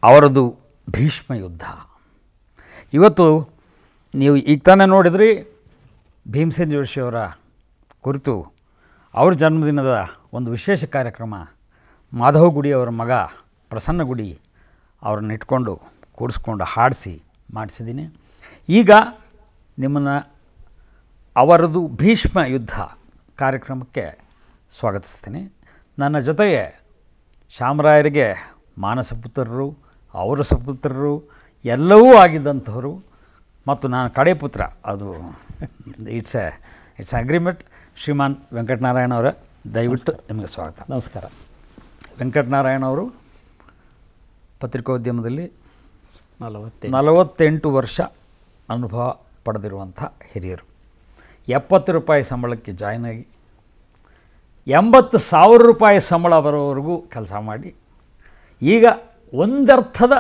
ಅವರದು ಭೀಷ್ಮ ಯುದ್ಧ. ಇವತ್ತು ನೀವು ಈಗ ತಾನೇ ನೋಡಿದ್ರಿ ಭೀಮಸೇನ್ ಜೋಶಿಯವರ ಕುರಿತು ಅವ್ರ ಜನ್ಮದಿನದ ಒಂದು ವಿಶೇಷ ಕಾರ್ಯಕ್ರಮ. ಮಾಧವ ಗುಡಿಯವರ ಮಗ ಪ್ರಸನ್ನ ಗುಡಿ ಅವ್ರನ್ನ ಇಟ್ಕೊಂಡು ಕೂರಿಸ್ಕೊಂಡು ಹಾಡಿಸಿ ಮಾಡಿಸಿದ್ದೀನಿ. ಈಗ ನಿಮ್ಮನ್ನು ಅವರದು ಭೀಷ್ಮ ಯುದ್ಧ ಕಾರ್ಯಕ್ರಮಕ್ಕೆ ಸ್ವಾಗತಿಸ್ತೀನಿ. ನನ್ನ ಜೊತೆಗೆ ಶಾಮರಾಯರಿಗೆ ಮಾನಸ ಪುತ್ರರು, ಅವರ ಸಪುತ್ರರು ಎಲ್ಲವೂ ಆಗಿದ್ದಂಥವರು ಮತ್ತು ನಾನು ಕಡೆ ಪುತ್ರ. ಅದು ಇಟ್ಸ್ ಅಗ್ರಿಮೆಂಟ್. ಶ್ರೀಮಾನ್ ವೆಂಕಟನಾರಾಯಣ ಅವರ ದಯವಿಟ್ಟು ನಿಮಗೆ ಸ್ವಾಗತ. ನಮಸ್ಕಾರ. ವೆಂಕಟನಾರಾಯಣ ಅವರು ಪತ್ರಿಕೋದ್ಯಮದಲ್ಲಿ 48 ವರ್ಷ ಅನುಭವ ಪಡೆದಿರುವಂಥ ಹಿರಿಯರು. 70 ರೂಪಾಯಿ ಸಂಬಳಕ್ಕೆ ಜಾಯ್ನ್ ಆಗಿ 80,000 ರೂಪಾಯಿ ಸಂಬಳ ಬರೋವರೆಗೂ ಕೆಲಸ ಮಾಡಿ ಈಗ ಒಂದರ್ಥದ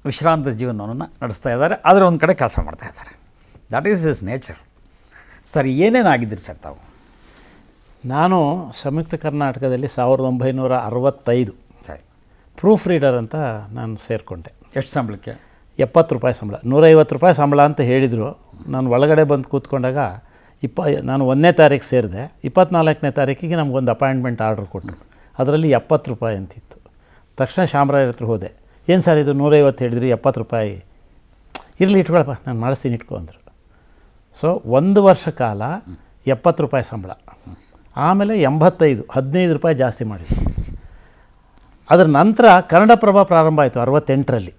ವಿಶ್ರಾಂತ ಜೀವನವನ್ನು ನಡೆಸ್ತಾ ಇದ್ದಾರೆ. ಆದರೆ ಒಂದು ಕಡೆ ಕೆಲಸ ಮಾಡ್ತಾ ಇದ್ದಾರೆ. That is his nature. Sir, ಏನೇನಾಗಿದ್ದೀರಿ ಸರ್ ತಾವು? ನಾನು ಸಂಯುಕ್ತ ಕರ್ನಾಟಕದಲ್ಲಿ 1965 ಸರಿ ಪ್ರೂಫ್ ರೀಡರ್ ಅಂತ ನಾನು ಸೇರಿಕೊಂಡೆ. ಎಷ್ಟು ಸಂಬಳಕ್ಕೆ? 70 ರೂಪಾಯಿ ಸಂಬಳ. 150 ರೂಪಾಯಿ ಸಂಬಳ ಅಂತ ಹೇಳಿದರು. ನಾನು ಒಳಗಡೆ ಬಂದು ಕೂತ್ಕೊಂಡಾಗ ನಾನು 1ನೇ ತಾರೀಕು ಸೇರಿದೆ. 24ನೇ ತಾರೀಕಿಗೆ ನಮಗೊಂದು ಅಪಾಯಿಂಟ್ಮೆಂಟ್ ಆರ್ಡ್ರ್ ಕೊಟ್ಟರು. ಅದರಲ್ಲಿ 70 ರೂಪಾಯಿ ಅಂತಿತ್ತು. ತಕ್ಷಣ ಶಾಮರಾಯರ ಹತ್ರ ಹೋದೆ. ಏನು ಸರ್ ಇದು 150 ಹೇಳಿದ್ರಿ, 70 ರೂಪಾಯಿ ಇರಲಿ ಇಟ್ಕೊಳಪ್ಪ, ನಾನು ಮಾಡಿಸ್ತೀನಿ ಇಟ್ಕೊ ಅಂದರು. ಸೊ 1 ವರ್ಷ ಕಾಲ 70 ರೂಪಾಯಿ ಸಂಬಳ. ಆಮೇಲೆ 85, 15 ರೂಪಾಯಿ ಜಾಸ್ತಿ ಮಾಡಿದ್ರು. ಅದರ ನಂತರ ಕನ್ನಡಪ್ರಭ ಪ್ರಾರಂಭ ಆಯಿತು 68ರಲ್ಲಿ.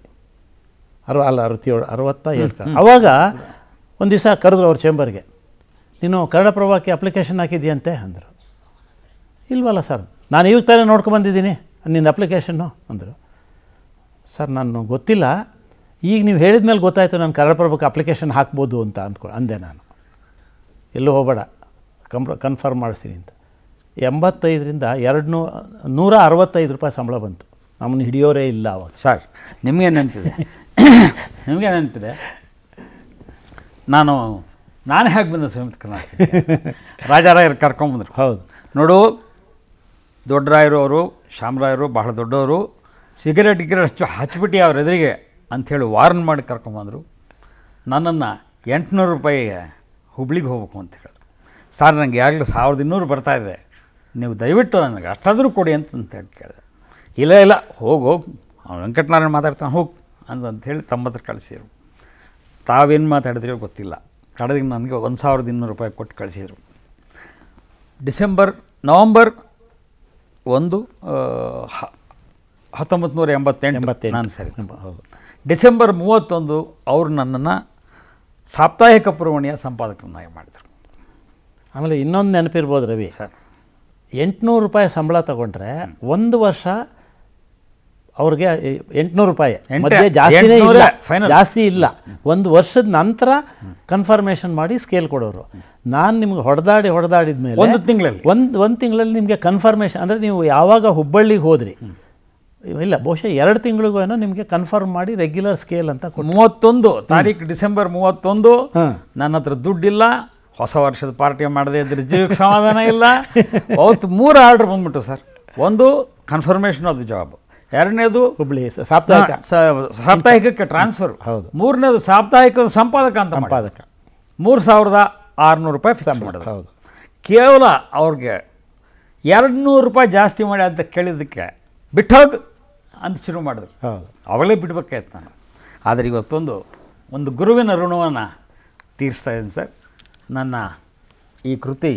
67 ಆವಾಗ ಒಂದು ದಿವಸ ಕರೆದ್ರು ಅವ್ರ ಚೇಂಬರ್ಗೆ. ನೀನು ಕನ್ನಡಪ್ರಭಕ್ಕೆ ಅಪ್ಲಿಕೇಶನ್ ಹಾಕಿದ್ದೀಯಂತೆ ಅಂದರು. ಇಲ್ವಲ್ಲ ಸರ್, ನಾನು ಈಗ ತಾನೇ ನೋಡ್ಕೊಂಬಂದಿದ್ದೀನಿ ನಿನ್ನ ಅಪ್ಲಿಕೇಶನ್ನು ಅಂದರು. ಸರ್, ನಾನು ಗೊತ್ತಿಲ್ಲ, ಈಗ ನೀವು ಹೇಳಿದ ಮೇಲೆ ಗೊತ್ತಾಯಿತು ನಾನು ಕನ್ನಡಪ್ರಭಕ್ಕೆ ಅಪ್ಲಿಕೇಶನ್ ಹಾಕ್ಬೋದು ಅಂತ ಅಂದೆ ನಾನು. ಎಲ್ಲೂ ಹೋಗಬೇಡ, ಕನ್ಫರ್ಮ್ ಮಾಡಿಸ್ತೀನಿ ಅಂತ. 85ರಿಂದ 165 ರೂಪಾಯಿ ಸಂಬಳ ಬಂತು. ನಮ್ಮನ್ನು ಹಿಡಿಯೋರೇ ಇಲ್ಲ ಅವಾಗ. ಸರ್, ನಿಮಗೆ ನೆನಪಿದೆ ನಾನು ಹೇಗೆ ಬಂದೆ ಸಂಯುಕ್ತ ಕರ್ನಾಟಕ? ರಾಜಾರಾಯರು ಕರ್ಕೊಂಬಂದರು. ಹೌದು ನೋಡು, ದೊಡ್ಡರಾಯರು ಅವರು, ಶಾಮರಾಯರು ಬಹಳ ದೊಡ್ಡವರು, ಸಿಗರೇಟ್ ಹಚ್ಬಿಟ್ಟು ಅವ್ರ ಎದುರಿಗೆ ಅಂಥೇಳಿ ವಾರ್ನ್ ಮಾಡಿ ಕರ್ಕೊಂಬಂದರು. ನನ್ನನ್ನು 800 ರೂಪಾಯಿಗೆ ಹುಬ್ಳಿಗೆ ಹೋಗ್ಬೇಕು ಅಂತ ಹೇಳಿದ್ರು. ಸರ್, ನನಗೆ ಈಗಾಗಲೇ 1200 ಬರ್ತಾಯಿದೆ, ನೀವು ದಯವಿಟ್ಟು ನನಗೆ ಅಷ್ಟಾದರೂ ಕೊಡಿ ಅಂತೇಳಿ ಕೇಳಿದೆ. ಇಲ್ಲ ಹೋಗು, ಅವ್ನು ವೆಂಕಟನಾರಾಯಣ ಮಾತಾಡ್ತಾನೆ, ಹೋಗಿ ಅಂತಂಥೇಳಿ ತಮ್ಮ ಹತ್ರ ಕಳಿಸಿದ್ರು. ತಾವೇನು ಮಾತಾಡಿದ್ರೋ ಗೊತ್ತಿಲ್ಲ. ಕಡೆಗೆ ನನಗೆ 1200 ರೂಪಾಯಿ ಕೊಟ್ಟು ಕಳಿಸಿದರು. ನವಂಬರ್ 1, 1988 ನಾನು ಸರಿ. ಹೌದು. ಡಿಸೆಂಬರ್ 31 ಅವರು ನನ್ನನ್ನು ಸಾಪ್ತಾಹಿಕ ಪುರವಣಿಯ ಸಂಪಾದಕರನ್ನಾಗಿ ಮಾಡಿದರು. ಆಮೇಲೆ ಇನ್ನೊಂದು ನೆನಪಿರ್ಬೋದು ರವಿ ಸರ್, 800 ರೂಪಾಯಿ ಸಂಬಳ ತಗೊಂಡ್ರೆ 1 ವರ್ಷ ಅವ್ರಿಗೆ 800 ರೂಪಾಯಿ ಮಧ್ಯೆ ಜಾಸ್ತಿನೇ ಇಲ್ಲ, ಜಾಸ್ತಿ ಇಲ್ಲ. 1 ವರ್ಷದ ನಂತರ ಕನ್ಫರ್ಮೇಷನ್ ಮಾಡಿ ಸ್ಕೇಲ್ ಕೊಡೋರು. ನಾನು ನಿಮ್ಗೆ ಹೊಡೆದಾಡಿದ ಮೇಲೆ ಒಂದು ತಿಂಗಳಲ್ಲಿ ನಿಮಗೆ ಕನ್ಫರ್ಮೇಷನ್ ಅಂದರೆ ನೀವು ಯಾವಾಗ ಹುಬ್ಬಳ್ಳಿಗೆ ಹೋದ್ರಿ, ಇಲ್ಲ ಬಹುಶಃ 2 ತಿಂಗಳಿಗೂ ಏನೋ ನಿಮಗೆ ಕನ್ಫರ್ಮ್ ಮಾಡಿ ರೆಗ್ಯುಲರ್ ಸ್ಕೇಲ್ ಅಂತ 31 ತಾರೀಕು ಡಿಸೆಂಬರ್ 31 ನನ್ನ ಹತ್ರ ದುಡ್ಡಿಲ್ಲ, ಹೊಸ ವರ್ಷದ ಪಾರ್ಟಿ ಮಾಡದೆ ಇದ್ರೆ ಜೀವಕ್ಕೆ ಸಮಾಧಾನ ಇಲ್ಲ. ಅವತ್ತು 3 ಆರ್ಡ್ರ್ ಬಂದ್ಬಿಟ್ಟು ಸರ್. ಒಂದು ಕನ್ಫರ್ಮೇಷನ್ ಆಫ್ ದ ಜಾಬ್, ಎರಡನೇದು ಹುಬ್ಳಿ ಸಾಪ್ತಾಹಿಕಕ್ಕೆ ಟ್ರಾನ್ಸ್ಫರ್, ಹೌದು, ಮೂರನೇದು ಸಾಪ್ತಾಹಿಕದ ಸಂಪಾದಕ ಅಂತ 3600 ರೂಪಾಯಿ ಫಿಕ್ಸ್ ಮಾಡೋದು. ಹೌದು. ಕೇವಲ ಅವ್ರಿಗೆ 200 ರೂಪಾಯಿ ಜಾಸ್ತಿ ಮಾಡಿ ಅಂತ ಕೇಳಿದ್ದಕ್ಕೆ ಬಿಟ್ಟೋಗಿ ಅಂತ ಶುರು ಮಾಡಿದ್ರು. ಹೌದು, ಅವಾಗಲೇ ಬಿಡಬೇಕಾಯ್ತು ನಾನು. ಆದರೆ ಒಂದು ಗುರುವಿನ ಋಣವನ್ನು ತೀರಿಸ್ತಾ ಇದ್ದೀನಿ ಸರ್. ನನ್ನ ಈ ಕೃತಿ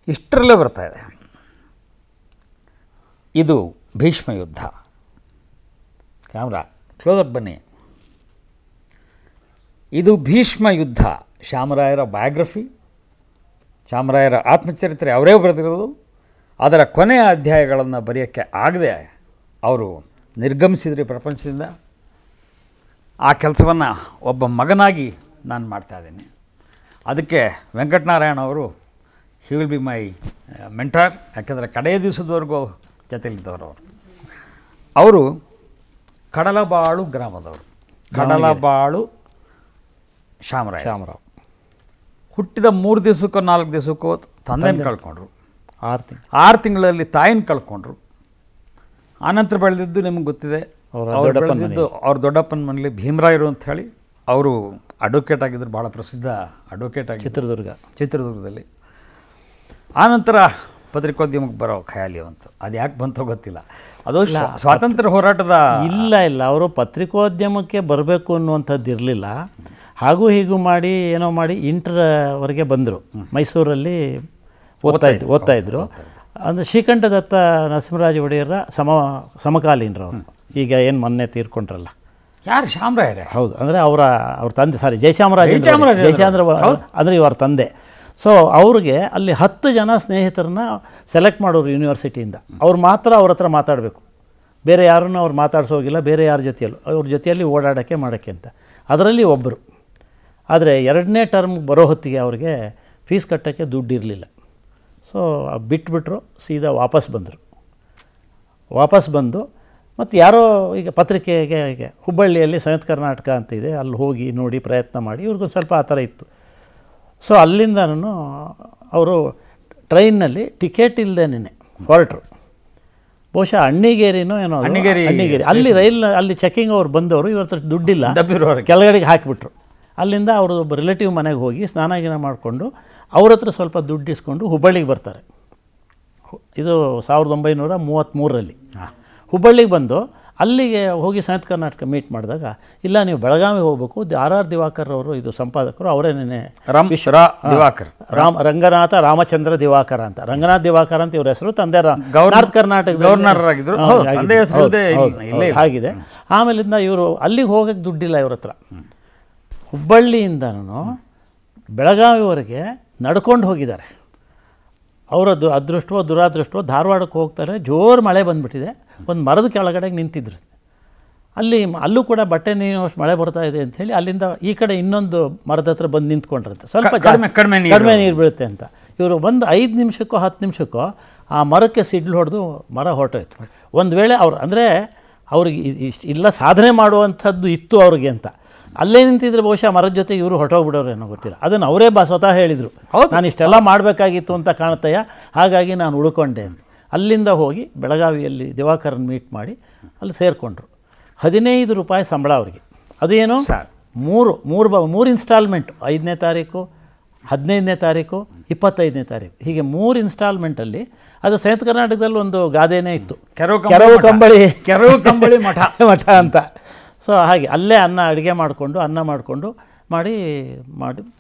ಇಷ್ಟರಲ್ಲೇ ಬರ್ತಾಯಿದೆ. ಇದು ಭೀಷ್ಮ ಯುದ್ಧ. ಕ್ಯಾಮ್ರಾ ಕ್ಲೋಸಪ್ ಬನ್ನಿ. ಇದು ಭೀಷ್ಮ ಯುದ್ಧ, ಶಾಮರಾಯರ ಬಯೋಗ್ರಫಿ, ಶಾಮರಾಯರ ಆತ್ಮಚರಿತ್ರೆ ಅವರೇ ಬರೆದಿರೋದು. ಅದರ ಕೊನೆಯ ಅಧ್ಯಾಯಗಳನ್ನು ಬರೆಯೋಕ್ಕೆ ಆಗದೆ ಅವರು ನಿರ್ಗಮಿಸಿದ್ರಿ ಪ್ರಪಂಚದಿಂದ. ಆ ಕೆಲಸವನ್ನು ಒಬ್ಬ ಮಗನಾಗಿ ನಾನು ಮಾಡ್ತಾಯಿದ್ದೀನಿ. ಅದಕ್ಕೆ ವೆಂಕಟನಾರಾಯಣ ಅವರು he will be my mentor. ಯಾಕೆಂದರೆ ಕಡೆಯ ದಿವಸದವರೆಗೂ ಜೊತೆಲಿದ್ದವರು ಅವರು ಕಡಲಬಾಳು ಗ್ರಾಮದವರು. ಕಡಲಬಾಳು ಶಾಮರಾವ್ ಹುಟ್ಟಿದ 3 ದಿವಸಕ್ಕೋ 4 ದಿವಸಕ್ಕೋ ತಂದೆನ ಕಳ್ಕೊಂಡ್ರು. 6 ತಿಂಗಳಲ್ಲಿ ತಾಯಿನ ಕಳ್ಕೊಂಡ್ರು. ಆನಂತರ ಬೆಳೆದಿದ್ದು ನಿಮಗೆ ಗೊತ್ತಿದೆ, ಅವ್ರು ಬೆಳೆದಿದ್ದು ಅವ್ರ ದೊಡ್ಡಪ್ಪನ ಮನೇಲಿ ಭೀಮರಾಯರು ಅಂತ ಹೇಳಿ ಅವರು ಅಡ್ವೊಕೇಟ್ ಆಗಿದ್ದರು, ಭಾಳ ಪ್ರಸಿದ್ಧ ಅಡ್ವೊಕೇಟ್ ಆಗಿ ಚಿತ್ರದುರ್ಗದಲ್ಲಿ. ಆನಂತರ ಪತ್ರಿಕೋದ್ಯಮಕ್ಕೆ ಬರೋ ಖಯಾಲಿ ಅಂತ ಅದು ಯಾಕೆ ಬಂತೋ ಗೊತ್ತಿಲ್ಲ. ಅದು ಸ್ವಾತಂತ್ರ್ಯ ಹೋರಾಟದ ಇಲ್ಲ ಅವರು ಪತ್ರಿಕೋದ್ಯಮಕ್ಕೆ ಬರಬೇಕು ಅನ್ನುವಂಥದ್ದು ಇರಲಿಲ್ಲ. ಹಾಗೂ ಹೀಗೂ ಮಾಡಿ ಏನೋ ಮಾಡಿ ಇಂಟರ್ವರೆಗೆ ಬಂದರು. ಮೈಸೂರಲ್ಲಿ ಓದ್ತಾ ಇದ್ದರು. ಅಂದರೆ ಶ್ರೀಕಂಠದತ್ತ ನರಸಿಂಹರಾಜ ಒಡೆಯರ ಸಮಕಾಲೀನರು ಅವರು. ಈಗ ಏನು ಮೊನ್ನೆ ತೀರ್ಕೊಂಡ್ರಲ್ಲ, ಯಾರು? ಶಾಮರಾಯರೇ. ಹೌದು, ಅಂದರೆ ಅವ್ರ ತಂದೆ, ಸಾರಿ, ಜಯಚಾಮರಾಜೇಂದ್ರ ಅಂದರೆ ಇವರ ತಂದೆ. ಸೊ ಅವ್ರಿಗೆ ಅಲ್ಲಿ 10 ಜನ ಸ್ನೇಹಿತರನ್ನ ಸೆಲೆಕ್ಟ್ ಮಾಡೋರು ಯೂನಿವರ್ಸಿಟಿಯಿಂದ. ಅವ್ರು ಮಾತ್ರ ಅವ್ರ ಹತ್ರ ಮಾತಾಡಬೇಕು, ಬೇರೆ ಯಾರನ್ನೂ ಅವ್ರು ಮಾತಾಡ್ಸೋಗಿಲ್ಲ, ಬೇರೆ ಯಾರ ಜೊತೆಯಲ್ಲೂ ಅವ್ರ ಜೊತೆಯಲ್ಲಿ ಓಡಾಡೋಕ್ಕೆ ಮಾಡೋಕ್ಕೆ ಅಂತ. ಅದರಲ್ಲಿ ಒಬ್ಬರು. ಆದರೆ 2ನೇ ಟರ್ಮ್ ಬರೋ ಹೊತ್ತಿಗೆ ಅವ್ರಿಗೆ ಫೀಸ್ ಕಟ್ಟೋಕ್ಕೆ ದುಡ್ಡು ಇರಲಿಲ್ಲ. ಸೊ ಬಿಟ್ಬಿಟ್ರು, ಸೀದಾ ವಾಪಸ್ ಬಂದು ಮತ್ತು ಯಾರೋ ಈಗ ಪತ್ರಿಕೆಗೆ ಹುಬ್ಬಳ್ಳಿಯಲ್ಲಿ ಸಂಯುಕ್ತ ಕರ್ನಾಟಕ ಅಂತ ಇದೆ, ಅಲ್ಲಿ ಹೋಗಿ ನೋಡಿ ಪ್ರಯತ್ನ ಮಾಡಿ ಇವ್ರಿಗೊಂದು ಸ್ವಲ್ಪ ಆ ಥರ ಇತ್ತು. ಸೊ ಅಲ್ಲಿಂದನೂ ಅವರು ಟ್ರೈನ್ನಲ್ಲಿ ಟಿಕೆಟ್ ಇಲ್ಲದೇನೆ ಹೊರಟರು. ಬಹುಶಃ ಅಣ್ಣಿಗೇರಿನೋ ಏನೋ, ಅಣ್ಣಿಗೇರಿ ಅಲ್ಲಿ ಅಲ್ಲಿ ಚೆಕ್ಕಿಂಗ್ ಅವ್ರು ಬಂದವರು, ಇವ್ರ ಹತ್ರ ದುಡ್ಡಿಲ್ಲ, ಕೆಳಗಡೆಗೆ ಹಾಕಿಬಿಟ್ರು. ಅಲ್ಲಿಂದ ಅವರು ಒಬ್ಬ ರಿಲೇಟಿವ್ ಮನೆಗೆ ಹೋಗಿ ಸ್ನಾನ ಗಿನ ಮಾಡಿಕೊಂಡು ಅವ್ರ ಹತ್ರ ಸ್ವಲ್ಪ ದುಡ್ಡು ಇಸ್ಕೊಂಡು ಹುಬ್ಬಳ್ಳಿಗೆ ಬರ್ತಾರೆ. ಇದು 1933ರಲ್ಲಿ ಹುಬ್ಬಳ್ಳಿಗೆ ಬಂದು ಅಲ್ಲಿಗೆ ಹೋಗಿ ಸಂಯುಕ್ತ ಕರ್ನಾಟಕ ಮೀಟ್ ಮಾಡಿದಾಗ, ಇಲ್ಲ ನೀವು ಬೆಳಗಾವಿ ಹೋಗಬೇಕು, RR ದಿವಾಕರ್ ಅವರು ಇದು ಸಂಪಾದಕರು, ಅವರೇನೇ ರಂಗನಾಥ ರಾಮಚಂದ್ರ ದಿವಾಕರ ಅಂತ. ರಂಗನಾಥ್ ದಿವಾಕರ್ ಅಂತ ಇವ್ರ ಹೆಸರು, ತಂದೆ ನಾರ್ತ್ ಕರ್ನಾಟಕ ಗವರ್ನರ್ ಆಗಿದ್ರು ಆಗಿದೆ. ಆಮೇಲಿಂದ ಇವರು ಅಲ್ಲಿಗೆ ಹೋಗೋಕ್ಕೆ ದುಡ್ಡಿಲ್ಲ ಇವ್ರ ಹತ್ರ. ಹುಬ್ಬಳ್ಳಿಯಿಂದನೂ ಬೆಳಗಾವಿವರೆಗೆ ನಡ್ಕೊಂಡು ಹೋಗಿದ್ದಾರೆ. ಅವರದ್ದು ಅದೃಷ್ಟವೋ ದುರಾದೃಷ್ಟವೋ ಧಾರವಾಡಕ್ಕೆ ಹೋಗ್ತಾರೆ, ಜೋರು ಮಳೆ ಬಂದುಬಿಟ್ಟಿದೆ. ಒಂದು ಮರದ ಕೆಳಗಡೆ ನಿಂತಿದ್ರು. ಅಲ್ಲೂ ಕೂಡ ಬಟ್ಟೆ ನೀರುವಷ್ಟು ಮಳೆ ಬರ್ತಾ ಇದೆ ಅಂಥೇಳಿ ಅಲ್ಲಿಂದ ಈ ಕಡೆ ಇನ್ನೊಂದು ಮರದ ಹತ್ರ ಬಂದು ನಿಂತ್ಕೊಂಡ್ರಂತೆ. ಸ್ವಲ್ಪ ಕಡಿಮೆ ನೀರು ಬೀಳುತ್ತೆ ಅಂತ. ಇವರು ಬಂದು 5 ನಿಮಿಷಕ್ಕೋ 10 ನಿಮಿಷಕ್ಕೋ ಆ ಮರಕ್ಕೆ ಸಿಡ್ಲು ಹೊಡೆದು ಮರ ಹೊರಟೋಯ್ತು. ಒಂದು ವೇಳೆ ಅಂದರೆ ಅವ್ರಿಗೆ ಇಲ್ಲ ಸಾಧನೆ ಮಾಡುವಂಥದ್ದು ಇತ್ತು ಅವ್ರಿಗೆ ಅಂತ ಅಲ್ಲೇ ನಿಂತಿದ್ರೆ ಬಹುಶಃ ಮರದ ಜೊತೆ ಇವರು ಹೊರಟೋಗ್ಬಿಡೋರು ಏನೋ ಗೊತ್ತಿಲ್ಲ. ಅದನ್ನು ಅವರೇ ಸ್ವತಃ ಹೇಳಿದರು, ನಾನು ಇಷ್ಟೆಲ್ಲ ಮಾಡಬೇಕಾಗಿತ್ತು ಅಂತ ಕಾಣ್ತಯ್ಯ, ಹಾಗಾಗಿ ನಾನು ಉಳ್ಕೊಂಡೆ ಅಂತ. ಅಲ್ಲಿಂದ ಹೋಗಿ ಬೆಳಗಾವಿಯಲ್ಲಿ ದಿವಾಕರನ್ನು ಮೀಟ್ ಮಾಡಿ ಅಲ್ಲಿ ಸೇರಿಕೊಂಡ್ರು. 15 ರೂಪಾಯಿ ಸಂಬಳ ಅವರಿಗೆ. ಅದು ಏನು, ಮೂರು ಇನ್ಸ್ಟಾಲ್ಮೆಂಟ್, 5ನೇ ತಾರೀಕು, 15ನೇ ತಾರೀಕು, 25ನೇ ತಾರೀಕು, ಹೀಗೆ 3 ಇನ್ಸ್ಟಾಲ್ಮೆಂಟಲ್ಲಿ. ಅದು ಸಂಯುಕ್ತ ಕರ್ನಾಟಕದಲ್ಲಿ ಒಂದು ಗಾದೆನೇ ಇತ್ತು, ಕೆರವು ಕಂಬಳಿ ಮಠ ಅಂತ. ಸೊ ಹಾಗೆ ಅಲ್ಲೇ ಅಡುಗೆ ಮಾಡಿಕೊಂಡು ಮಾಡಿ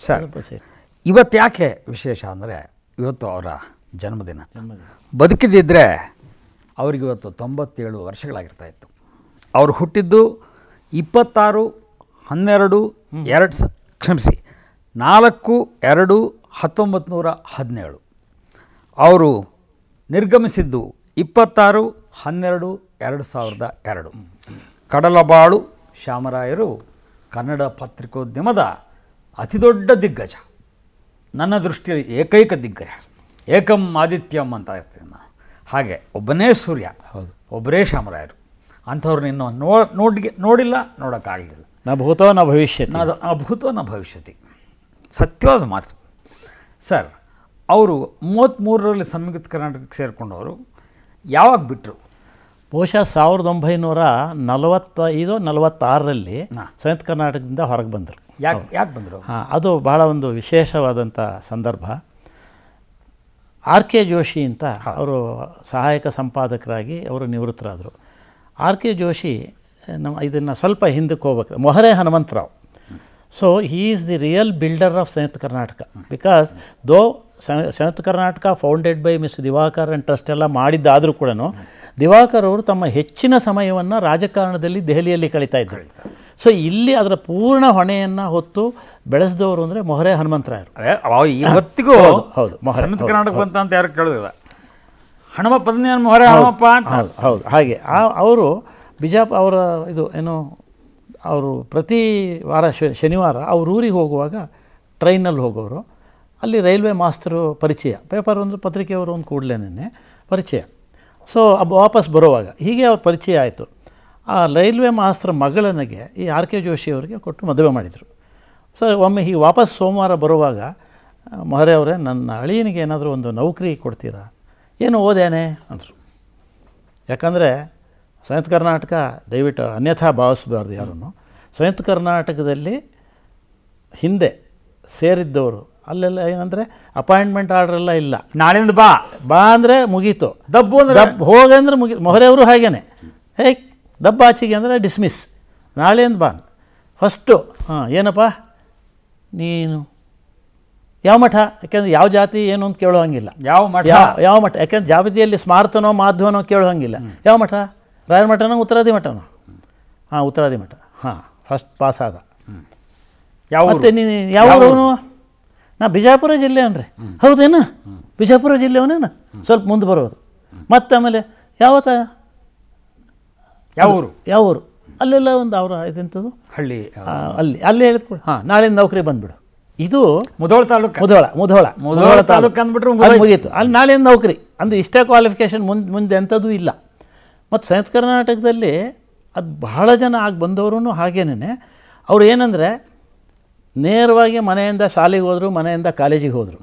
ಸರ್. ಇವತ್ತು ಯಾಕೆ ವಿಶೇಷ ಅಂದರೆ, ಇವತ್ತು ಅವರ ಜನ್ಮದಿನ. ಬದುಕಿದ್ದಿದ್ದರೆ ಅವ್ರಿಗಿವತ್ತು 97 ವರ್ಷಗಳಾಗಿರ್ತಾಯಿತ್ತು. ಅವರು ಹುಟ್ಟಿದ್ದು 4/2/1917. ಅವರು ನಿರ್ಗಮಿಸಿದ್ದು 26/12/2002. ಕಡಲಬಾಳು ಶಾಮರಾಯರು ಕನ್ನಡ ಪತ್ರಿಕೋದ್ಯಮದ ಅತಿದೊಡ್ಡ ದಿಗ್ಗಜ, ನನ್ನ ದೃಷ್ಟಿಯಲ್ಲಿ ಏಕೈಕ ದಿಗ್ಗಜ. ಏಕಂ ಆದಿತ್ಯಂ ಅಂತ ಇರ್ತೀನಿ ನಾನು. ಹಾಗೆ ಒಬ್ಬನೇ ಸೂರ್ಯ, ಒಬ್ಬರೇ ಶಾಮರಾಯರು. ಅಂಥವ್ರನ್ನ ಇನ್ನೂ ನೋಡಿಲ್ಲ, ನೋಡೋಕ್ಕಾಗಲಿಲ್ಲ. ನ ಭೂತೋ ನ ಭವಿಷ್ಯತಿ, ಅಭೂತೋ ನ ಭವಿಷ್ಯತಿ, ಸತ್ಯವಾದ ಮಾತು. ಸರ್, ಅವರು 33ರಲ್ಲಿ ಸಂಯುಕ್ತ ಕರ್ನಾಟಕಕ್ಕೆ ಸೇರಿಕೊಂಡವರು. ಯಾವಾಗ ಬಿಟ್ಟರು? ಬಹುಶಃ 1945-46ರಲ್ಲಿ ಸಂಯುಕ್ತ ಕರ್ನಾಟಕದಿಂದ ಹೊರಗೆ ಬಂದರು. ಯಾಕೆ ಬಂದರು? ಅದು ಬಹಳ ಒಂದು ವಿಶೇಷವಾದಂಥ ಸಂದರ್ಭ. RK ಜೋಶಿ ಅಂತ ಅವರು ಸಹಾಯಕ ಸಂಪಾದಕರಾಗಿ ಅವರು ನಿವೃತ್ತರಾದರು. RK ಜೋಶಿ ಇದನ್ನು ಸ್ವಲ್ಪ ಹಿಂದಕ್ಕೆ ಹೋಗ್ಬೇಕು, Mohare Hanumantharao. So he is the real builder of Samyukta Karnataka. Because Samyukta Karnataka founded by Mr Diwakar and trust ಎಲ್ಲ ಮಾಡಿದ್ದಾದರೂ ಕೂಡ ದಿವಾಕರ್ ಅವರು ತಮ್ಮ ಹೆಚ್ಚಿನ ಸಮಯವನ್ನು ರಾಜಕಾರಣದಲ್ಲಿ ದೆಹಲಿಯಲ್ಲಿ ಕಳೀತಾ ಇದ್ದರು. ಸೊ ಇಲ್ಲಿ ಅದರ ಪೂರ್ಣ ಹೊಣೆಯನ್ನು ಹೊತ್ತು ಬೆಳೆಸಿದವರು ಅಂದರೆ ಮೊಹರೆ ಹನುಮಂತರಾಯರು. ಇವತ್ತಿಗೂ ಹೌದು, ಸಂಯುಕ್ತ ಕರ್ನಾಟಕ ಅಂತ ಯಾರು ಕೇಳೋದಿಲ್ಲ, ಹನುಮಪ್ಪ ಮೊಹರೆ ಹನುಮಪ್ಪ ಅಂತ. ಹೌದು. ಹಾಗೆ ಅವರು ಅವರ ಇದು ಏನು, ಅವರು ಪ್ರತಿ ವಾರ ಶನಿವಾರ ಅವ್ರ ಊರಿಗೆ ಹೋಗುವಾಗ ಟ್ರೈನಲ್ಲಿ ಹೋಗೋರು. ಅಲ್ಲಿ ರೈಲ್ವೆ ಮಾಸ್ತರು ಪರಿಚಯ, ಪೇಪರ್ ಒಂದು ಪತ್ರಿಕೆಯವರು ಒಂದು ಕೂಡಲೇ ಪರಿಚಯ. ಸೊ ವಾಪಸ್ ಬರುವಾಗ ಹೀಗೆ ಅವ್ರ ಪರಿಚಯ ಆಯಿತು. ಆ ರೈಲ್ವೆ ಮಾಸ್ತರ ಮಗಳನಿಗೆ ಈ RK ಜೋಶಿ ಅವರಿಗೆ ಕೊಟ್ಟು ಮದುವೆ ಮಾಡಿದರು. ಸೊ ಒಮ್ಮೆ ಹೀಗೆ ವಾಪಸ್ ಸೋಮವಾರ ಬರುವಾಗ, ಮೊಹರೆ ಅವರೇ, ನನ್ನ ಅಳಿಯನಿಗೆ ಏನಾದರೂ ಒಂದು ನೌಕರಿ ಕೊಡ್ತೀರಾ? ಏನು ಓದೇನೆ ಅಂದರು. ಯಾಕಂದರೆ ಸಂಯುಕ್ತ ಕರ್ನಾಟಕ ದಯವಿಟ್ಟು ಅನ್ಯಥಾ ಭಾವಿಸಬಾರ್ದು ಯಾರನ್ನು. ಸಂಯುಕ್ತ ಕರ್ನಾಟಕದಲ್ಲಿ ಹಿಂದೆ ಸೇರಿದ್ದವರು ಅಲ್ಲೆಲ್ಲ ಏನಂದರೆ ಅಪಾಯಿಂಟ್ಮೆಂಟ್ ಆರ್ಡ್ರೆಲ್ಲ ಇಲ್ಲ. ನಾಳೆಯಿಂದ ಬಾ ಅಂದರೆ ಮುಗೀತು, ದಬ್ಬು ಅಂದರೆ ದಬ್ಬು ಹೋಗಂದ್ರೆ ಮುಗೀತು. ಮೊಹರೆಯವರು ಹಾಗೇನೆ, ದಬ್ಬ ಆಚೆಗೆ ಅಂದರೆ ಡಿಸ್ಮಿಸ್, ನಾಳೆಯಿಂದ ಬಾ. ಫಸ್ಟು ಏನಪ್ಪ ನೀನು ಯಾವ ಮಠ, ಯಾಕೆಂದರೆ ಯಾವ ಜಾತಿ ಏನು ಅಂತ ಕೇಳೋ ಹಂಗಿಲ್ಲ. ಯಾವ ಮಠ, ಯಾಕೆಂದ್ರೆ ಜಾತಿಯಲ್ಲಿ ಸ್ಮಾರ್ತನೋ ಮಾಧ್ವನೋ ಕೇಳೋ ಹಂಗಿಲ್ಲ. ಯಾವ ಮಠ, ರಾಯರ ಮಠನೋ ಉತ್ತರಾದಿ ಮಠನೋ? ಉತ್ತರಾದಿ ಮಠ. ಫಸ್ಟ್ ಪಾಸ್ ಆದ. ಮತ್ತು ನೀನು ಯಾವೂರವನು? ನಾ ಬಿಜಾಪುರ ಜಿಲ್ಲೆ ಅನ್ರಿ. ಹೌದೇನು, ಬಿಜಾಪುರ ಜಿಲ್ಲೆಯವನೇನು? ಸ್ವಲ್ಪ ಮುಂದೆ ಬರೋದು. ಮತ್ತು ಆಮೇಲೆ ಯಾವ ಊರು? ಅಲ್ಲೆಲ್ಲ ಒಂದು ಅವರ ಇದೆಂಥದ್ದು ಹಳ್ಳಿ, ಅಲ್ಲಿ ಹೇಳಿದ್ಕೊಡು. ನಾಳೆಯಿಂದ ನೌಕರಿ ಬಂದುಬಿಡು. ಇದು ಮುಧೋಳ ತಾಲೂಕು, ಮುಧೋಳ ತಾಲೂಕು ಅಂದ್ಬಿಟ್ರು ಮುಗೀತು. ಅಲ್ಲಿ ನಾಳೆಯಿಂದ ನೌಕರಿ ಅಂದರೆ ಇಷ್ಟೇ ಕ್ವಾಲಿಫಿಕೇಷನ್, ಮುಂದೆ ಎಂಥದ್ದು ಇಲ್ಲ. ಮತ್ತು ಸಂಯುಕ್ತ ಕರ್ನಾಟಕದಲ್ಲಿ ಅದು ಬಹಳ ಜನ ಆಗಿ ಬಂದವರು ಹಾಗೇನೆ. ಅವ್ರು ಏನಂದರೆ ನೇರವಾಗಿ ಮನೆಯಿಂದ ಶಾಲೆಗೆ ಹೋದರು, ಮನೆಯಿಂದ ಕಾಲೇಜಿಗೆ ಹೋದರು,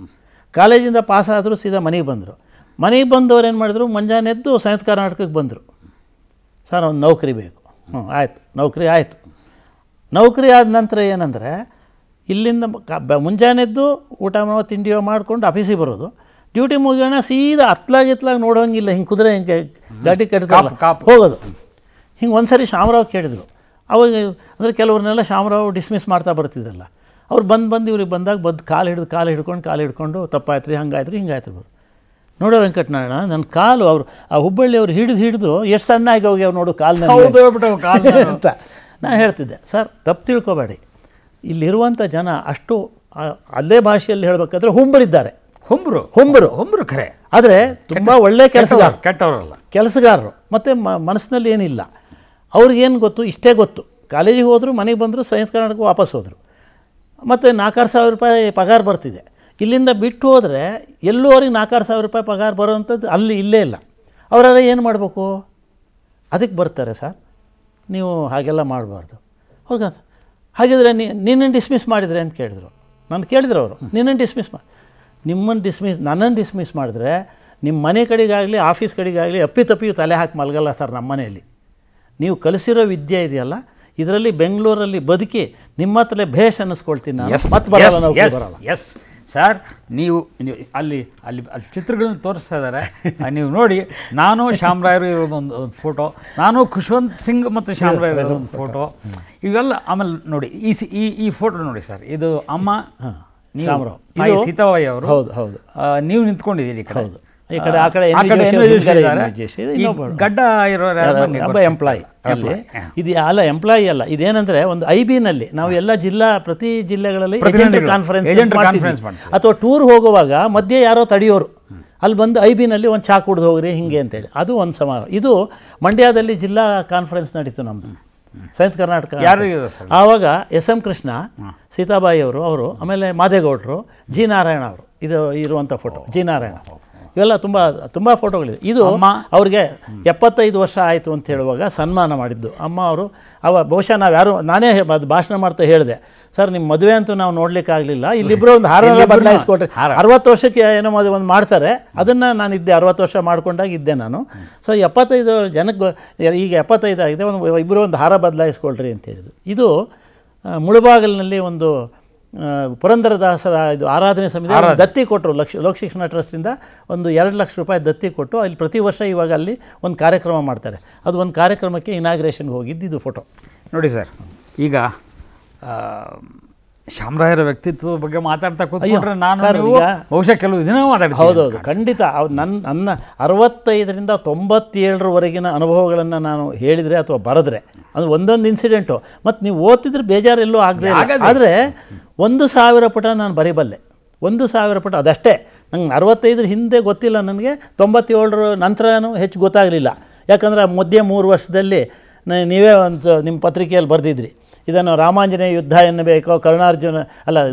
ಕಾಲೇಜಿಂದ ಪಾಸಾದರು, ಸೀದಾ ಮನೆಗೆ ಬಂದರು. ಮನೆಗೆ ಬಂದವ್ರು ಏನು ಮಾಡಿದ್ರು, ಮುಂಜಾನೆದ್ದು ಸಂಯುಕ್ತ ಕರ್ನಾಟಕಕ್ಕೆ ಬಂದರು. ಸರ್ ಒಂದು ನೌಕರಿ ಬೇಕು. ಆಯಿತು, ನೌಕರಿ ಆಯಿತು. ನೌಕರಿ ಆದ ನಂತರ ಏನಂದರೆ ಇಲ್ಲಿಂದ ಮುಂಜಾನೆದ್ದು ಊಟ ಮಾಡೋ ತಿಂಡಿಯೋ ಮಾಡ್ಕೊಂಡು ಆಫೀಸಿಗೆ ಬರೋದು. ಡ್ಯೂಟಿ ಮುಗಿಯೋಣ ಸೀದಾ ಹತ್ಲಾಗ ನೋಡೋಂಗಿಲ್ಲ, ಹಿಂಗೆ ಕುದುರೆ ಹಿಂಗೆ ಗಾಡಿ ಕಟ್ತಾರಲ್ಲ ಹೋಗೋದು. ಹಿಂಗೆ ಒಂದು ಸರಿ ಶಾಮರಾವ್ ಕೇಳಿದರು. ಅವಾಗ ಅಂದರೆ ಕೆಲವ್ರನ್ನೆಲ್ಲ ಶಾಮರಾವ್ ಡಿಸ್ಮಿಸ್ ಮಾಡ್ತಾ ಬರ್ತಿದ್ರಲ್ಲ, ಅವ್ರು ಬಂದು ಇವ್ರಿಗೆ ಬಂದಾಗ ಕಾಲು ಹಿಡ್ಕೊಂಡು ತಪ್ಪಾಯ್ತು ರೀ, ಹಂಗಾಯ್ತು ರೀ, ಹಿಂಗಾಯ್ತು ರೀ. ನೋಡೋ ವೆಂಕಟನಾರಾಯಣ, ನನ್ನ ಕಾಲು ಅವರು ಆ ಹುಬ್ಬಳ್ಳಿಯವ್ರು ಹಿಡಿದು ಎಷ್ಟು ಸಣ್ಣ ಆಗಿ ಹೋಗ್ಯಾವ ನೋಡು ಕಾಲು ಅಂತ ನಾನು ಹೇಳ್ತಿದ್ದೆ. ಸರ್ ತಪ್ಪು ತಿಳ್ಕೊಬೇಡಿ, ಇಲ್ಲಿರುವಂಥ ಜನ ಅಷ್ಟು ಅಲ್ಲೇ ಭಾಷೆಯಲ್ಲಿ ಹೇಳಬೇಕಾದ್ರೆ ಹುಂಬರಿದ್ದಾರೆ. ಹುಂಬರು ಖರೆ, ಆದರೆ ತುಂಬ ಒಳ್ಳೆ ಕೆಲಸಗಾರರು ಮತ್ತು ಮನಸ್ಸಿನಲ್ಲಿ ಏನಿಲ್ಲ. ಅವ್ರಿಗೇನು ಗೊತ್ತು, ಇಷ್ಟೇ ಗೊತ್ತು. ಕಾಲೇಜಿಗೆ ಹೋದರು, ಮನೆಗೆ ಬಂದರು, ಸಂಯುಕ್ತ ಕರ್ನಾಟಕ ವಾಪಸ್ ಹೋದರು. ಮತ್ತು 4,000 ರೂಪಾಯಿ ಪಗಾರ ಬರ್ತಿದೆ. ಇಲ್ಲಿಂದ ಬಿಟ್ಟು ಹೋದರೆ ಎಲ್ಲೂ ಅವ್ರಿಗೆ 4,000 ರೂಪಾಯಿ ಪಗಾರ ಬರೋವಂಥದ್ದು ಇಲ್ಲೇ ಇಲ್ಲ. ಅವರೆಲ್ಲ ಏನು ಮಾಡಬೇಕು? ಅದಕ್ಕೆ ಬರ್ತಾರೆ. ಸರ್ ನೀವು ಹಾಗೆಲ್ಲ ಮಾಡಬಾರ್ದು. ಅವ್ರಿಗೆ ಹಾಗಿದ್ರೆ ನಿನ್ನನ್ನು ಡಿಸ್ಮಿಸ್ ಮಾಡಿದರೆ ಅಂತ ಕೇಳಿದ್ರು. ನಾನು ಕೇಳಿದ್ರು ಅವರು, ನನ್ನನ್ನು ಡಿಸ್ಮಿಸ್ ಮಾಡಿದ್ರೆ ನಿಮ್ಮ ಮನೆ ಕಡೆಗಾಗಲಿ ಆಫೀಸ್ ಕಡೆಗಾಗಲಿ ಅಪ್ಪಿತಪ್ಪಿಯು ತಲೆ ಹಾಕಿ ಮಲಗಲ್ಲ ಸರ್. ನಮ್ಮ ಮನೆಯಲ್ಲಿ ನೀವು ಕಲಿಸಿರೋ ವಿದ್ಯೆ ಇದೆಯಲ್ಲ, ಇದರಲ್ಲಿ ಬೆಂಗಳೂರಲ್ಲಿ ಬದುಕಿ ನಿಮ್ಮ ಹತ್ರಲೇ ಭೇಷ್ ಅನ್ನಿಸ್ಕೊಳ್ತೀನಿ ನಾನು. ಮತ್ತೆ ಬರಲ್ಲ. ಎಸ್ ಸರ್, ನೀವು ಅಲ್ಲಿ ಚಿತ್ರಗಳನ್ನ ತೋರಿಸ್ತಾ ಇದ್ದಾರೆ, ನೀವು ನೋಡಿ. ನಾನು ಶಾಮರಾಯರು ಇರೋದೊಂದು ಫೋಟೋ, ನಾನು ಖುಷ್ವಂತ್ ಸಿಂಗ್ ಮತ್ತು ಶಾಮರಾಯರು ಇರೋದೊಂದು ಫೋಟೋ, ಇವೆಲ್ಲ. ಆಮೇಲೆ ನೋಡಿ ಈ ಫೋಟೋ ನೋಡಿ ಸರ್, ಇದು ಅಮ್ಮ ಶಾಮರಾವ್, ಸೀತಾಬಾಯಿ ಅವರು. ಹೌದು, ನೀವು ನಿಂತ್ಕೊಂಡಿದ್ದೀರಿ ಈ ಕಡೆ. ಈ ಕಡೆ ಆ ಕಡೆ ಗಡ್ಡ ಇರೋ ಎಂಪ್ಲಾಯಿ. ಇದು ಅಲ್ಲ ಎಂಪ್ಲಾಯಿ ಅಲ್ಲ, ಇದೇನಂದರೆ ಒಂದು IB-ನಲ್ಲಿ ನಾವು ಎಲ್ಲ ಪ್ರತಿ ಜಿಲ್ಲೆಗಳಲ್ಲಿ ಕಾನ್ಫರೆನ್ಸ್ ಅಥವಾ ಟೂರ್ ಹೋಗುವಾಗ ಮಧ್ಯೆ ಯಾರೋ ತಡೆಯೋರು, ಅಲ್ಲಿ ಬಂದು IB-ನಲ್ಲಿ ಒಂದು ಚಾ ಕುಡ್ದು ಹೋಗ್ರಿ ಹಿಂಗೆ ಅಂತೇಳಿ, ಅದು ಒಂದು ಸಮಾರಂಭ. ಇದು ಮಂಡ್ಯದಲ್ಲಿ ಜಿಲ್ಲಾ ಕಾನ್ಫರೆನ್ಸ್ ನಡೀತು ನಮ್ಮದು ಸಂಯುಕ್ತ ಕರ್ನಾಟಕ. ಆವಾಗ SM ಕೃಷ್ಣ, ಸೀತಾಬಾಯಿ ಅವರು, ಆಮೇಲೆ ಮಾದೇಗೌಡರು, ಜಿ ನಾರಾಯಣ ಅವರು, ಇದು ಇರುವಂಥ ಫೋಟೋ. ಜಿ ನಾರಾಯಣ ಇವೆಲ್ಲ ತುಂಬ ಫೋಟೋಗಳಿದೆ. ಇದು ಅವ್ರಿಗೆ 75 ವರ್ಷ ಆಯಿತು ಅಂತ ಹೇಳುವಾಗ ಸನ್ಮಾನ ಮಾಡಿದ್ದು ಅಮ್ಮ ಅವರು. ಬಹುಶಃ ನಾನೇ ಭಾಷಣ ಮಾಡ್ತಾ ಹೇಳಿದೆ, ಸರ್ ನಿಮ್ಮ ಮದುವೆ ಅಂತೂ ನಾವು ನೋಡ್ಲಿಕ್ಕಾಗಲಿಲ್ಲ, ಇಲ್ಲಿಬ್ಬರು ಒಂದು ಹಾರನೆಲ್ಲ ಬದಲಾಯಿಸ್ಕೊಟ್ರಿ. 60 ವರ್ಷಕ್ಕೆ ಏನೋ ಒಂದು ಮಾಡ್ತಾರೆ, ಅದನ್ನು ನಾನು ಇದ್ದೆ, 60 ವರ್ಷ ಮಾಡ್ಕೊಂಡಾಗ ಇದ್ದೆ ನಾನು. ಸೊ 75 ಜನಕ್ಕೆ ಈಗ 75 ಆಗಿದೆ, ಇಬ್ಬರು ಒಂದು ಹಾರ ಬದಲಾಯಿಸ್ಕೊಳ್ರಿ ಅಂತ ಹೇಳಿದ್ರು. ಇದು ಮುಳುಬಾಗಿಲಿನಲ್ಲಿ ಒಂದು ಪುರಂದರದಾಸರ ಇದು ಆರಾಧನೆ ಸಮಿತಿ ದತ್ತಿ ಕೊಟ್ಟರು. ಲೋಕಶಿಕ್ಷಣ ಟ್ರಸ್ಟಿಂದ ಒಂದು 2 ಲಕ್ಷ ರೂಪಾಯಿ ದತ್ತಿ ಕೊಟ್ಟು ಅಲ್ಲಿ ಪ್ರತಿ ವರ್ಷ ಇವಾಗ ಅಲ್ಲಿ ಒಂದು ಕಾರ್ಯಕ್ರಮ ಮಾಡ್ತಾರೆ. ಅದು ಒಂದು ಕಾರ್ಯಕ್ರಮಕ್ಕೆ ಇನಾಗ್ರೇಷನ್ಗೆ ಹೋಗಿದ್ದು ಇದು ಫೋಟೋ ನೋಡಿ ಸರ್. ಈಗ ಶಾಮರಾಯರ ವ್ಯಕ್ತಿತ್ವದ ಬಗ್ಗೆ ಮಾತಾಡ್ತಾ ಕೂತ್ಕೊಂಡ್ರೆ ನಾನು ಬಹುಶಃ ಕೆಲವು ದಿನ ಮಾತಾಡ್ತೀನಿ. ಹೌದೌದು, ಖಂಡಿತ. ನನ್ನ 65ರಿಂದ 97ರವರೆಗಿನ ಅನುಭವಗಳನ್ನು ನಾನು ಹೇಳಿದರೆ ಅಥವಾ ಬರೆದ್ರೆ ಅದು ಒಂದೊಂದು ಇನ್ಸಿಡೆಂಟು. ಮತ್ತು ನೀವು ಓದ್ತಿದ್ರೆ ಬೇಜಾರೆಲ್ಲೂ ಆಗದೆ, ಆದರೆ 1,000 ಪುಟ ನಾನು ಬರೀಬಲ್ಲೆ. 1,000 ಪುಟ ಅದಷ್ಟೇ. ನಂಗೆ 65 ಹಿಂದೆ ಗೊತ್ತಿಲ್ಲ, ನನಗೆ 97 ನಂತರನೂ ಹೆಚ್ಚು ಗೊತ್ತಾಗಲಿಲ್ಲ. ಯಾಕಂದರೆ ಮಧ್ಯೆ 3 ವರ್ಷದಲ್ಲಿ ನೀವೇ ಒಂದು ನಿಮ್ಮ ಪತ್ರಿಕೆಯಲ್ಲಿ ಬರೆದಿದ್ರಿ, ಇದನ್ನು ರಾಮಾಂಜನೇಯ ಯುದ್ಧ ಎನ್ನಬೇಕೋ,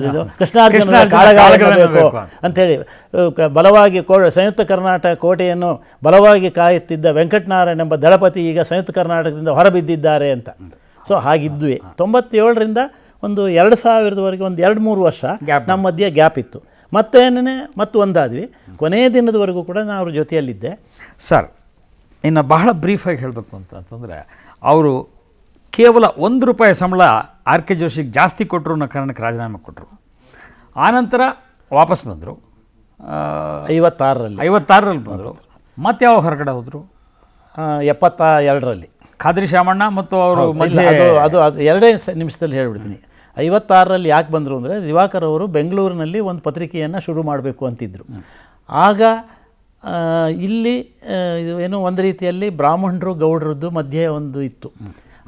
ಇದು ಕೃಷ್ಣಾರ್ಜುನ ಕಾಳಗಬೇಕು ಅಂಥೇಳಿ ಬಲವಾಗಿ ಸಂಯುಕ್ತ ಕರ್ನಾಟಕ ಕೋಟೆಯನ್ನು ಬಲವಾಗಿ ಕಾಯುತ್ತಿದ್ದ ವೆಂಕಟನಾರಾಯಣ ಎಂಬ ದಳಪತಿ ಈಗ ಸಂಯುಕ್ತ ಕರ್ನಾಟಕದಿಂದ ಹೊರಬಿದ್ದಿದ್ದಾರೆ ಅಂತ. ಸೊ ಹಾಗಿದ್ವಿ. 97ರಿಂದ ಒಂದು 2000ವರೆಗೆ ಒಂದು 2-3 ವರ್ಷ ನಮ್ಮ ಮಧ್ಯೆ ಗ್ಯಾಪ್ ಇತ್ತು. ಮತ್ತೆ ಒಂದಾದ್ವಿ. ಕೊನೆಯ ದಿನದವರೆಗೂ ಕೂಡ ನಾನು ಅವ್ರ ಜೊತೆಯಲ್ಲಿದ್ದೆ. ಸರ್, ಇನ್ನು ಬಹಳ ಬ್ರೀಫಾಗಿ ಹೇಳಬೇಕು ಅಂತಂದರೆ ಅವರು ಕೇವಲ ₹1 ಸಂಬಳ ಆರ್ ಕೆ ಜೋಶಿಗೆ ಜಾಸ್ತಿ ಕೊಟ್ಟರು ಅನ್ನೋ ಕಾರಣಕ್ಕೆ ರಾಜೀನಾಮೆ ಕೊಟ್ಟರು. ಆನಂತರ ವಾಪಸ್ ಬಂದರು, 56ರಲ್ಲಿ ಬಂದರು. ಮತ್ತೆ ಯಾವ ಹೊರಗಡೆ ಹೋದರು? 72ರಲ್ಲಿ ಖಾದ್ರಿ ಶಾಮಣ್ಣ ಮತ್ತು ಅವರು ಮಧ್ಯೆ ಅದು 2 ನಿಮಿಷದಲ್ಲಿ ಹೇಳ್ಬಿಡ್ತೀನಿ. 56ರಲ್ಲಿ ಯಾಕೆ ಬಂದರು ಅಂದರೆ ದಿವಾಕರ್ ಅವರು ಬೆಂಗಳೂರಿನಲ್ಲಿ ಒಂದು ಪತ್ರಿಕೆಯನ್ನು ಶುರು ಮಾಡಬೇಕು ಅಂತಿದ್ದರು. ಆಗ ಇಲ್ಲಿ ಏನೋ ಒಂದು ರೀತಿಯಲ್ಲಿ ಬ್ರಾಹ್ಮಣರು ಗೌಡರದ್ದು ಮಧ್ಯೆ ಒಂದು ಇತ್ತು.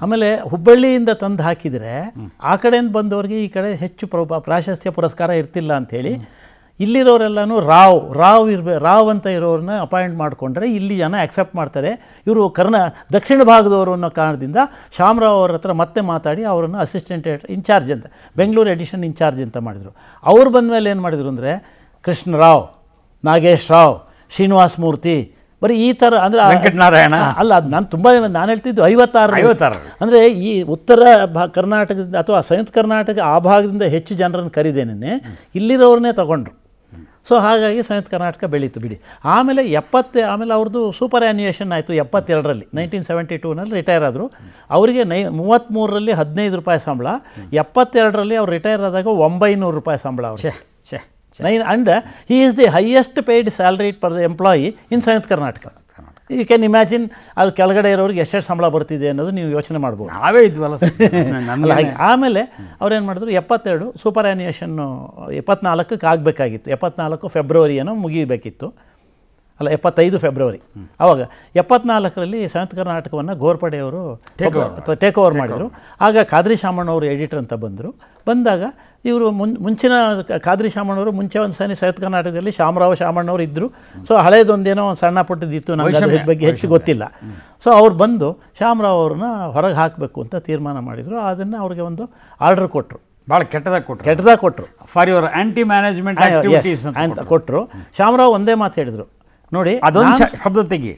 ಆಮೇಲೆ ಹುಬ್ಬಳ್ಳಿಯಿಂದ ತಂದು ಹಾಕಿದರೆ ಆ ಕಡೆಯಿಂದ ಬಂದವ್ರಿಗೆ ಈ ಕಡೆ ಹೆಚ್ಚು ಪ್ರಾಶಸ್ತ್ಯ ಪುರಸ್ಕಾರ ಇರ್ತಿಲ್ಲ ಅಂಥೇಳಿ ಇಲ್ಲಿರೋರೆಲ್ಲನೂ ರಾವ್ ಅಂತ ಇರೋರನ್ನ ಅಪಾಯಿಂಟ್ ಮಾಡಿಕೊಂಡ್ರೆ ಇಲ್ಲಿ ಜನ ಆಕ್ಸೆಪ್ಟ್ ಮಾಡ್ತಾರೆ. ಇವರು ದಕ್ಷಿಣ ಭಾಗದವರು ಅನ್ನೋ ಕಾರಣದಿಂದ ಶಾಮರಾವ್ ಅವ್ರ ಹತ್ರ ಮತ್ತೆ ಮಾತಾಡಿ ಅವರನ್ನು ಅಸಿಸ್ಟೆಂಟ್ ಇನ್ಚಾರ್ಜ್ ಅಂತ, ಬೆಂಗಳೂರು ಎಡಿಷನ್ ಇನ್ಚಾರ್ಜ್ ಅಂತ ಮಾಡಿದರು. ಅವ್ರು ಬಂದ ಮೇಲೆ ಏನು ಮಾಡಿದರು ಅಂದರೆ ಕೃಷ್ಣರಾವ್, ನಾಗೇಶ್ ರಾವ್, ಶ್ರೀನಿವಾಸ ಮೂರ್ತಿ, ಬರೀ ಈ ಥರ ಅಂದರೆ ವೆಂಕಟನಾರಾಯಣ ಅಲ್ಲ. ಅದು ನಾನು ಹೇಳ್ತಿದ್ದು 56 ಅಂದರೆ ಈ ಉತ್ತರ ಕರ್ನಾಟಕದಿಂದ ಅಥವಾ ಸಂಯುಕ್ತ ಕರ್ನಾಟಕ ಆ ಭಾಗದಿಂದ ಹೆಚ್ಚು ಜನರನ್ನು ಕರೀದೇನೆ ಇಲ್ಲಿರೋರನ್ನೇ ತಗೊಂಡ್ರು. ಸೊ ಹಾಗಾಗಿ ಸಂಯುಕ್ತ ಕರ್ನಾಟಕ ಬೆಳೀತು ಬಿಡಿ. ಆಮೇಲೆ ಅವ್ರದ್ದು ಸೂಪರ್ ಆ್ಯನ್ಯುಯೇಷನ್ ಆಯಿತು 72ರಲ್ಲಿ. 1972ನಲ್ಲಿ ರಿಟೈರ್ ಆದರು. ಅವರಿಗೆ 33ರಲ್ಲಿ ₹15 ಸಂಬಳ, 72ರಲ್ಲಿ ಅವ್ರು ರಿಟೈರ್ ಆದಾಗ ₹900 ಸಂಬಳ ಅವರು. And he is the highest paid salaried per the employee in Samyukta Karnataka. You can imagine ಅದು ಕೆಳಗಡೆ ಇರೋರಿಗೆ ಎಷ್ಟು ಸಂಬಳ ಬರ್ತಿದೆ ಅನ್ನೋದು ನೀವು ಯೋಚನೆ ಮಾಡ್ಬೋದು. ನಾವೇ ಇದ್ವಲ್ಲ. ಆಮೇಲೆ ಅವ್ರೇನು ಮಾಡಿದ್ರು, 72 ಸೂಪರ್ ಆ್ಯನ್ಯುಯೇಷನ್ನು 74ಕ್ಕೆ ಆಗಬೇಕಾಗಿತ್ತು. 74 ಫೆಬ್ರವರಿ ಏನೋ ಮುಗಿಬೇಕಿತ್ತು, ಅಲ್ಲ 75 ಫೆಬ್ರವರಿ. ಆವಾಗ 74ರಲ್ಲಿ ಸಂಯುಕ್ತ ಕರ್ನಾಟಕವನ್ನು ಘೋರ್ಪಡೆಯವರು ಟೇಕ್ ಓವರ್ ಮಾಡಿದರು. ಆಗ ಖಾದ್ರಿ ಶಾಮಣ್ಣವರು ಎಡಿಟರ್ ಅಂತ ಬಂದಾಗ ಇವರು ಮುಂಚಿನ ಖಾದ್ರಿ ಶಾಮಣ್ಣವರು ಮುಂಚೆ ಒಂದು ಸರಿ ಸಂಯುಕ್ತ ಕರ್ನಾಟಕದಲ್ಲಿ ಶಾಮಣ್ಣವರು ಇದ್ದರು. ಸೊ ಹಳೇದೊಂದೇನೋ ಸಣ್ಣ ಪುಟ್ಟದಿತ್ತು, ನನಗೆ ಅದ್ರ ಬಗ್ಗೆ ಹೆಚ್ಚು ಗೊತ್ತಿಲ್ಲ. ಸೊ ಅವ್ರು ಬಂದು ಶಾಮರಾವ್ ಅವ್ರನ್ನ ಹೊರಗೆ ಹಾಕಬೇಕು ಅಂತ ತೀರ್ಮಾನ ಮಾಡಿದರು. ಅದನ್ನು ಅವ್ರಿಗೆ ಒಂದು ಆರ್ಡರ್ ಕೊಟ್ಟರು, ಭಾಳ ಕೆಟ್ಟದಾಗ ಕೊಟ್ಟರು ಫಾರ್ ಯುವರ್ ಆ್ಯಂಟಿ ಮ್ಯಾನೇಜ್ಮೆಂಟ್ ಅಂತ ಕೊಟ್ಟರು. ಶಾಮರಾವ್ ಒಂದೇ ಮಾತು ಹೇಳಿದರು, ನೋಡಿ ಅದೊಂದು ಶಬ್ದ ತೆಗಿ,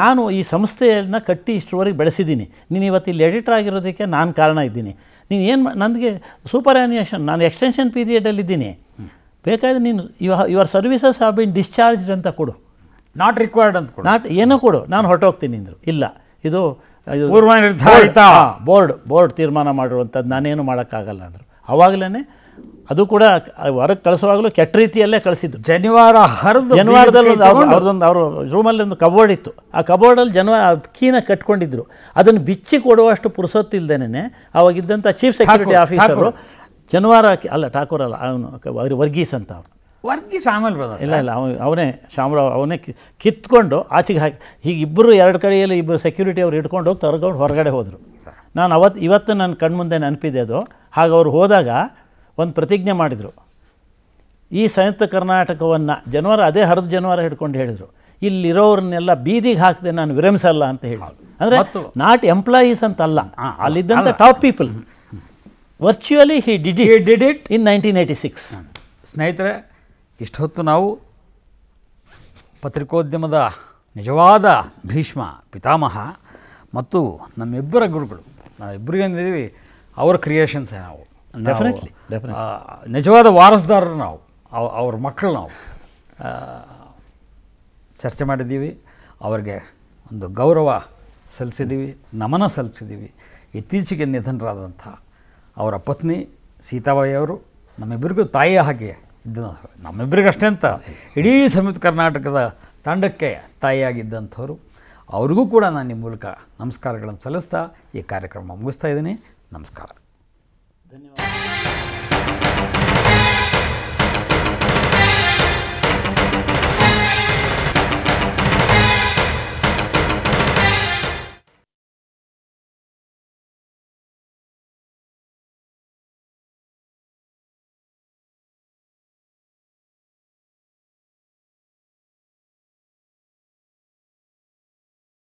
ನಾನು ಈ ಸಂಸ್ಥೆಯನ್ನು ಕಟ್ಟಿ ಇಷ್ಟರವರೆಗೆ ಬೆಳೆಸಿದ್ದೀನಿ, ನೀನು ಇವತ್ತು ಇಲ್ಲಿ ಎಡಿಟರ್ ಆಗಿರೋದಕ್ಕೆ ನಾನು ಕಾರಣ ಇದ್ದೀನಿ. ನೀನು ಏನು ನನಗೆ ಸೂಪರ್ ಆ್ಯನ್ಯುಯೇಷನ್, ನಾನು ಎಕ್ಸ್ಟೆನ್ಷನ್ ಪೀರಿಯಡಲ್ಲಿದ್ದೀನಿ, ಬೇಕಾದರೆ ನೀನು your services have been discharged ಅಂತ ಕೊಡು, ನಾಟ್ ರಿಕ್ವೈರ್ಡ್ ಅಂತ ಕೊಡು, ಏನೋ ಕೊಡು, ನಾನು ಹೊರಟೋಗ್ತೀನಿ ಅಂದರು. ಇಲ್ಲ, ಇದು ಪೂರ್ವ ನಿರ್ಧಾರಿತ ಬೋರ್ಡ್ ತೀರ್ಮಾನ ಮಾಡಿರುವಂಥದ್ದು, ನಾನೇನು ಮಾಡೋಕ್ಕಾಗಲ್ಲ ಅಂದರು. ಆವಾಗಲೇ ಅದು ಕೂಡ ಹೊರಗೆ ಕಳಿಸುವಾಗಲೂ ಕೆಟ್ಟ ರೀತಿಯಲ್ಲೇ ಕಳಿಸಿದ್ದು. ಜನವಾರದಲ್ಲಿ ಅವ್ರದ್ದೊಂದು ಅವ್ರ ರೂಮಲ್ಲಿ ಒಂದು ಕಬೋರ್ಡ್ ಇತ್ತು. ಆ ಕಬೋರ್ಡಲ್ಲಿ ಕೀನ ಕಟ್ಕೊಂಡಿದ್ರು. ಅದನ್ನು ಬಿಚ್ಚಿ ಕೊಡುವಷ್ಟು ಪುರುಸೊತ್ತಿಲ್ದೇನೆ ಅವಾಗಿದ್ದಂಥ ಚೀಫ್ ಸೆಕ್ಯೂರಿಟಿ ಆಫೀಸರು ಠಾಕೂರ್ ಅಲ್ಲ, ಅವನು ವರ್ಗೀಸ್ ಅಂತ. ಇಲ್ಲ ಅವನೇ ಶಾಮರಾವ್, ಅವನೇ ಕಿತ್ಕೊಂಡು ಆಚೆಗೆ ಹಾಕಿ ಹೀಗೆ ಇಬ್ಬರು 2 ಕಡೆಯಲ್ಲಿ ಇಬ್ಬರು ಸೆಕ್ಯೂರಿಟಿ ಅವ್ರು ಹಿಡ್ಕೊಂಡು ಹೋಗಿ ತರ್ಕೊಂಡು ಹೊರಗಡೆ ಹೋದರು. ನಾನು ಇವತ್ತು ನನ್ನ ಕಣ್ಮುಂದೆ ನೆನಪಿದೆ ಅದು. ಹಾಗೆ ಅವ್ರು ಹೋದಾಗ ಒಂದು ಪ್ರತಿಜ್ಞೆ ಮಾಡಿದರು, ಈ ಸಂಯುಕ್ತ ಕರ್ನಾಟಕವನ್ನು ಅದೇ ಹರಿದ ಜನವಾರ ಹಿಡ್ಕೊಂಡು ಹೇಳಿದರು, ಇಲ್ಲಿರೋರನ್ನೆಲ್ಲ ಬೀದಿಗೆ ಹಾಕದೆ ನಾನು ವಿರಮಿಸಲ್ಲ ಅಂತ ಹೇಳಿದರು. ಅಂದರೆ ನಾಟ್ ಎಂಪ್ಲಾಯೀಸ್ ಅಂತಲ್ಲ, ಅಲ್ಲಿದ್ದಂಥ top people. Virtually he did it in 1986. ಸ್ನೇಹಿತರೆ, ಇಷ್ಟೊತ್ತು ನಾವು ಪತ್ರಿಕೋದ್ಯಮದ ನಿಜವಾದ ಭೀಷ್ಮ ಪಿತಾಮಹ ಮತ್ತು ನಮ್ಮಿಬ್ಬರ ಗುರುಗಳು, ನಾವಿಬ್ಬರಿಗೇನಿದ್ದೀವಿ ಅವರ ಕ್ರಿಯೇಷನ್ಸೇ ನಾವು. ಡೆಫಿನೆಟ್ಲಿ ನಿಜವಾದ ವಾರಸ್ದಾರರು ನಾವು, ಅವ್ರ ಮಕ್ಕಳು ನಾವು ಚರ್ಚೆ ಮಾಡಿದ್ದೀವಿ. ಅವರಿಗೆ ಒಂದು ಗೌರವ ಸಲ್ಲಿಸಿದ್ದೀವಿ, ನಮನ ಸಲ್ಲಿಸಿದ್ದೀವಿ. ಇತ್ತೀಚೆಗೆ ನಿಧನರಾದಂಥ ಅವರ ಪತ್ನಿ ಸೀತಾಬಾಯಿ ಅವರು ನಮ್ಮಿಬ್ಬರಿಗೂ ತಾಯಿಯ ಹಾಗೆ ಇದ್ದ, ನಮ್ಮಿಬ್ಬರಿಗಷ್ಟೇ ಅಂತ ಇಡೀ ಸಂಯುಕ್ತ ಕರ್ನಾಟಕದ ತಂಡಕ್ಕೆ ತಾಯಿಯಾಗಿದ್ದಂಥವ್ರು. ಅವ್ರಿಗೂ ಕೂಡ ನಾನು ನಿಮ್ಮ ಮೂಲಕ ನಮಸ್ಕಾರಗಳನ್ನು ಸಲ್ಲಿಸ್ತಾ ಈ ಕಾರ್ಯಕ್ರಮ ಮುಗಿಸ್ತಾ ಇದ್ದೀನಿ. ನಮಸ್ಕಾರ. ಧನ್ಯವಾದ.